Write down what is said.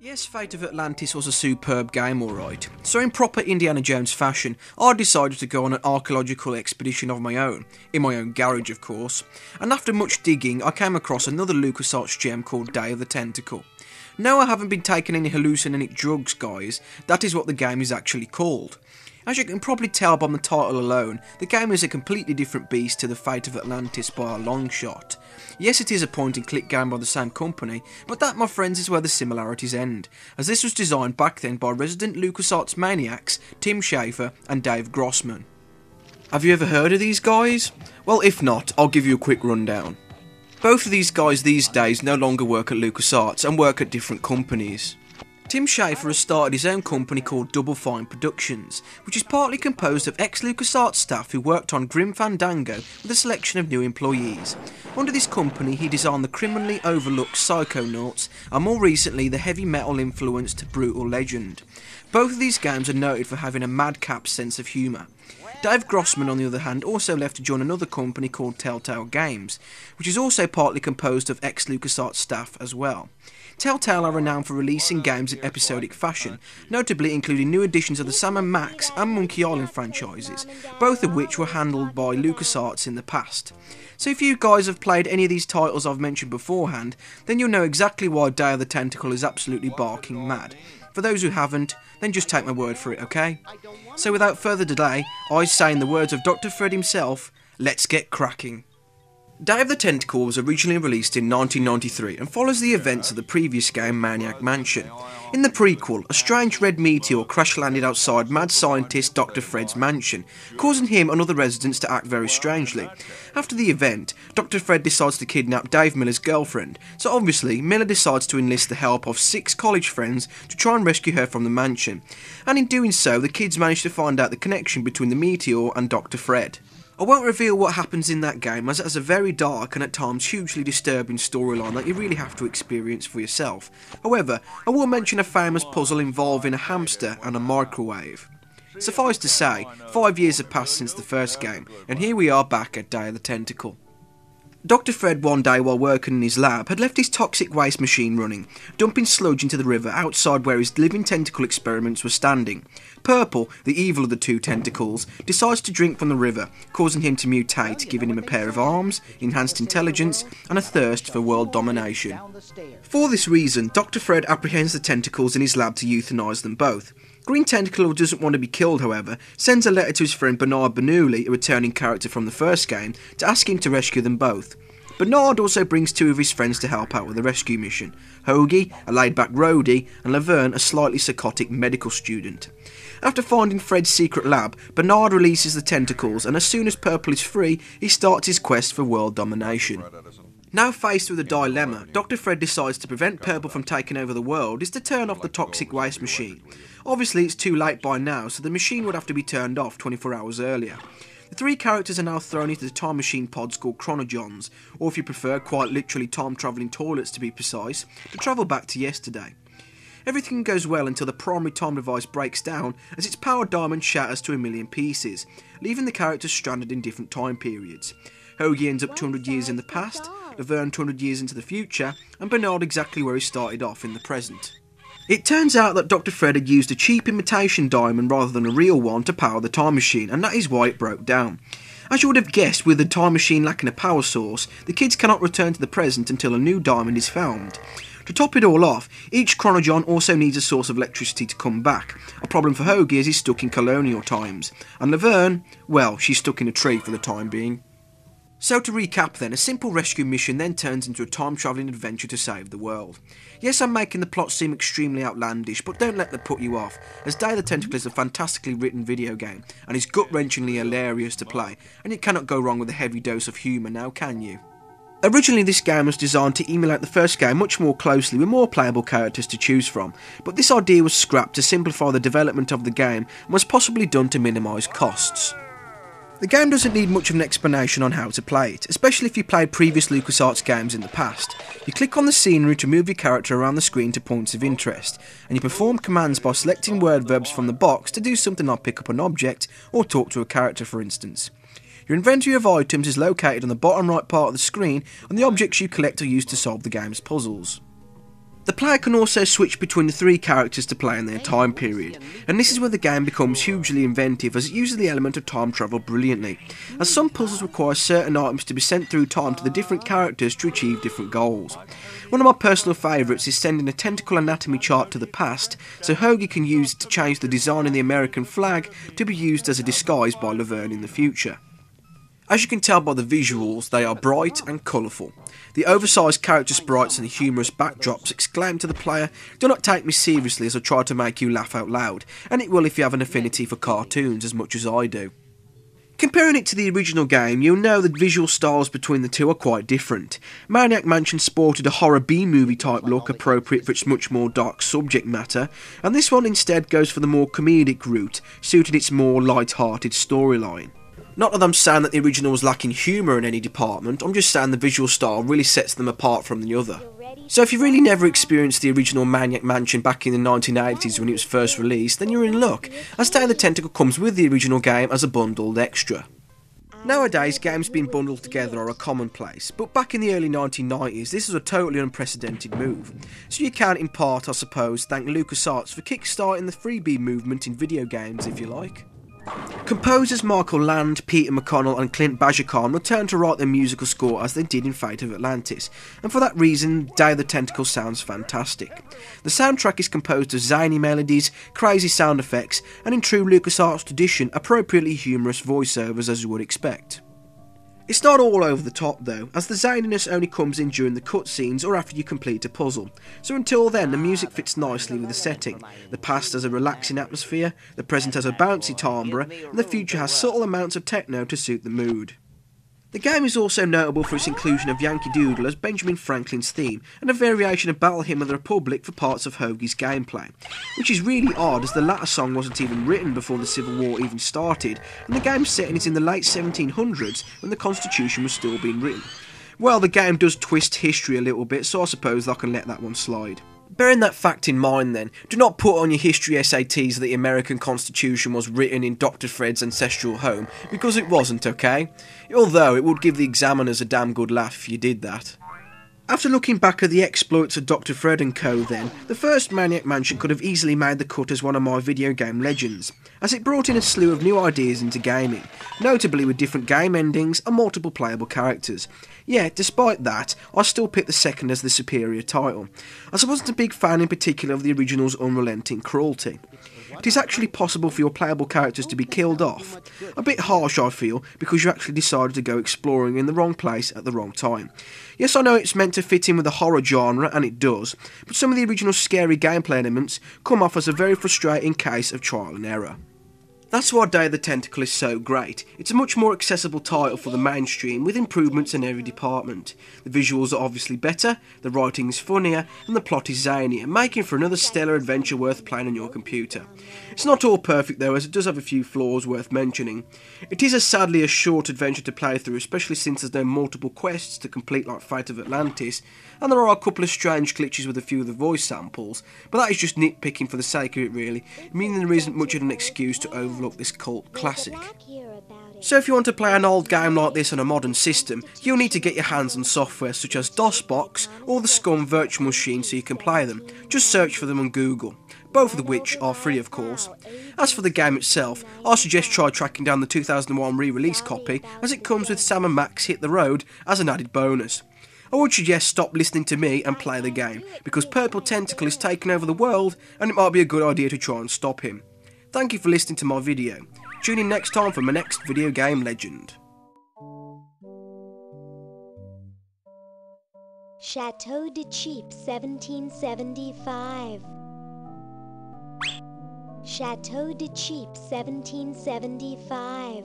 Yes, Fate of Atlantis was a superb game, alright. So in proper Indiana Jones fashion, I decided to go on an archaeological expedition of my own, in my own garage of course, and after much digging I came across another Lucasarts gem called Day of the Tentacle. No, I haven't been taking any hallucinogenic drugs, guys, that is what the game is actually called. As you can probably tell by the title alone, the game is a completely different beast to the Fate of Atlantis by a long shot. Yes, it is a point-and-click game by the same company, but that, my friends, is where the similarities end, as this was designed back then by resident LucasArts maniacs Tim Schafer and Dave Grossman. Have you ever heard of these guys? Well, if not, I'll give you a quick rundown. Both of these guys these days no longer work at LucasArts and work at different companies. Tim Schafer has started his own company called Double Fine Productions, which is partly composed of ex-LucasArts staff who worked on Grim Fandango with a selection of new employees. Under this company he designed the criminally overlooked Psychonauts and more recently the heavy metal influenced Brutal Legend. Both of these games are noted for having a madcap sense of humour. Dave Grossman, on the other hand, also left to join another company called Telltale Games, which is also partly composed of ex-LucasArts staff as well. Telltale are renowned for releasing games in episodic fashion, notably including new editions of the Sam & Max and Monkey Island franchises, both of which were handled by LucasArts in the past. So if you guys have played any of these titles I've mentioned beforehand, then you'll know exactly why Day of the Tentacle is absolutely barking mad. For those who haven't, then just take my word for it, okay? So without further delay, I say in the words of Dr. Fred himself, let's get cracking. Day of the Tentacle was originally released in 1993 and follows the events of the previous game Maniac Mansion. In the prequel, a strange red meteor crash-landed outside mad scientist Dr. Fred's mansion, causing him and other residents to act very strangely. After the event, Dr. Fred decides to kidnap Dave Miller's girlfriend, so obviously Miller decides to enlist the help of 6 college friends to try and rescue her from the mansion, and in doing so the kids manage to find out the connection between the meteor and Dr. Fred. I won't reveal what happens in that game as it has a very dark and at times hugely disturbing storyline that you really have to experience for yourself. However, I will mention a famous puzzle involving a hamster and a microwave. Suffice to say, 5 years have passed since the first game, and here we are back at Day of the Tentacle. Dr. Fred one day while working in his lab had left his toxic waste machine running, dumping sludge into the river outside where his living tentacle experiments were standing. Purple, the evil of the two tentacles, decides to drink from the river, causing him to mutate, giving him a pair of arms, enhanced intelligence, and a thirst for world domination. For this reason, Dr. Fred apprehends the tentacles in his lab to euthanize them both. Green Tentacle, who doesn't want to be killed however, sends a letter to his friend Bernard Bernoulli, a returning character from the first game, to ask him to rescue them both. Bernard also brings 2 of his friends to help out with the rescue mission, Hoagie, a laid-back roadie, and Laverne, a slightly psychotic medical student. After finding Fred's secret lab, Bernard releases the tentacles, and as soon as Purple is free, he starts his quest for world domination. Now faced with a dilemma, Dr. Fred decides to prevent Purple from taking over the world is to turn off the toxic waste machine. Obviously it's too late by now, so the machine would have to be turned off 24 hours earlier. The 3 characters are now thrown into the time machine pods called chronogens, or if you prefer quite literally time-travelling toilets to be precise, to travel back to yesterday. Everything goes well until the primary time device breaks down as its power diamond shatters to a million pieces, leaving the characters stranded in different time periods. Hoagie ends up 200 years in the past, Laverne 200 years into the future, and Bernard exactly where he started off in the present. It turns out that Dr. Fred had used a cheap imitation diamond rather than a real one to power the time machine, and that is why it broke down. As you would have guessed, with the time machine lacking a power source, the kids cannot return to the present until a new diamond is found. To top it all off, each chronogon also needs a source of electricity to come back, a problem for Hoagie as he's stuck in colonial times, and Laverne, well, she's stuck in a tree for the time being. So to recap then, a simple rescue mission then turns into a time-travelling adventure to save the world. Yes, I'm making the plot seem extremely outlandish, but don't let that put you off, as Day of the Tentacle is a fantastically written video game, and is gut-wrenchingly hilarious to play, and you cannot go wrong with a heavy dose of humour now, can you? Originally this game was designed to emulate the first game much more closely with more playable characters to choose from, but this idea was scrapped to simplify the development of the game and was possibly done to minimise costs. The game doesn't need much of an explanation on how to play it, especially if you played previous LucasArts games in the past. You click on the scenery to move your character around the screen to points of interest, and you perform commands by selecting word verbs from the box to do something like pick up an object or talk to a character, for instance. Your inventory of items is located on the bottom right part of the screen, and the objects you collect are used to solve the game's puzzles. The player can also switch between the 3 characters to play in their time period, and this is where the game becomes hugely inventive, as it uses the element of time travel brilliantly, as some puzzles require certain items to be sent through time to the different characters to achieve different goals. One of my personal favourites is sending a tentacle anatomy chart to the past, so Hoagie can use it to change the design of the American flag to be used as a disguise by Laverne in the future. As you can tell by the visuals, they are bright and colourful. The oversized character sprites and the humorous backdrops exclaim to the player, "Do not take me seriously as I try to make you laugh out loud," and it will if you have an affinity for cartoons as much as I do. Comparing it to the original game, you'll know the visual styles between the two are quite different. Maniac Mansion sported a horror B-movie type look appropriate for its much more dark subject matter, and this one instead goes for the more comedic route, suiting its more light-hearted storyline. Not that I'm saying that the original was lacking humour in any department, I'm just saying the visual style really sets them apart from the other. So if you really never experienced the original Maniac Mansion back in the 1980s when it was first released, then you're in luck, as Day of the Tentacle comes with the original game as a bundled extra. Nowadays, games being bundled together are a commonplace, but back in the early 1990s this was a totally unprecedented move. So you can, in part I suppose, thank LucasArts for kickstarting the freebie movement in video games, if you like. Composers Michael Land, Peter McConnell and Clint Bajakan returned to write their musical score as they did in Fate of Atlantis, and for that reason Day of the Tentacle sounds fantastic. The soundtrack is composed of zany melodies, crazy sound effects and, in true LucasArts tradition, appropriately humorous voiceovers as you would expect. It's not all over the top though, as the zaniness only comes in during the cutscenes or after you complete a puzzle, so until then the music fits nicely with the setting. The past has a relaxing atmosphere, the present has a bouncy timbre, and the future has subtle amounts of techno to suit the mood. The game is also notable for its inclusion of Yankee Doodle as Benjamin Franklin's theme, and a variation of Battle Hymn of the Republic for parts of Hoagie's gameplay, which is really odd as the latter song wasn't even written before the Civil War even started, and the game's setting is in the late 1700s when the Constitution was still being written. Well, the game does twist history a little bit, so I suppose I can let that one slide. Bearing that fact in mind then, do not put on your history SATs that the American Constitution was written in Dr. Fred's ancestral home, because it wasn't, okay? Although it would give the examiners a damn good laugh if you did that. After looking back at the exploits of Dr. Fred and co then, the first Maniac Mansion could have easily made the cut as one of my video game legends, as it brought in a slew of new ideas into gaming, notably with different game endings and multiple playable characters. Yet, despite that, I still picked the second as the superior title, as I wasn't a big fan in particular of the original's unrelenting cruelty. It is actually possible for your playable characters to be killed off. A bit harsh, I feel, because you actually decided to go exploring in the wrong place at the wrong time. Yes, I know it's meant to fit in with the horror genre, and it does, but some of the original scary gameplay elements come off as a very frustrating case of trial and error. That's why Day of the Tentacle is so great. It's a much more accessible title for the mainstream, with improvements in every department. The visuals are obviously better, the writing is funnier, and the plot is zanier, making for another stellar adventure worth playing on your computer. It's not all perfect though, as it does have a few flaws worth mentioning. It is sadly a short adventure to play through, especially since there's no multiple quests to complete like Fate of Atlantis, and there are a couple of strange glitches with a few of the voice samples, but that is just nitpicking for the sake of it really, meaning there isn't much of an excuse to overlook this cult classic. So if you want to play an old game like this on a modern system, you'll need to get your hands on software such as DOSBox or the Scum Virtual Machine so you can play them. Just search for them on Google, both of which are free of course. As for the game itself, I suggest try tracking down the 2001 re-release copy, as it comes with Sam and Max Hit the Road as an added bonus. I would suggest stop listening to me and play the game, because Purple Tentacle is taking over the world and it might be a good idea to try and stop him. Thank you for listening to my video. Tune in next time for my next video game legend. Chateau de Cheap 1775. Chateau de Cheap 1775.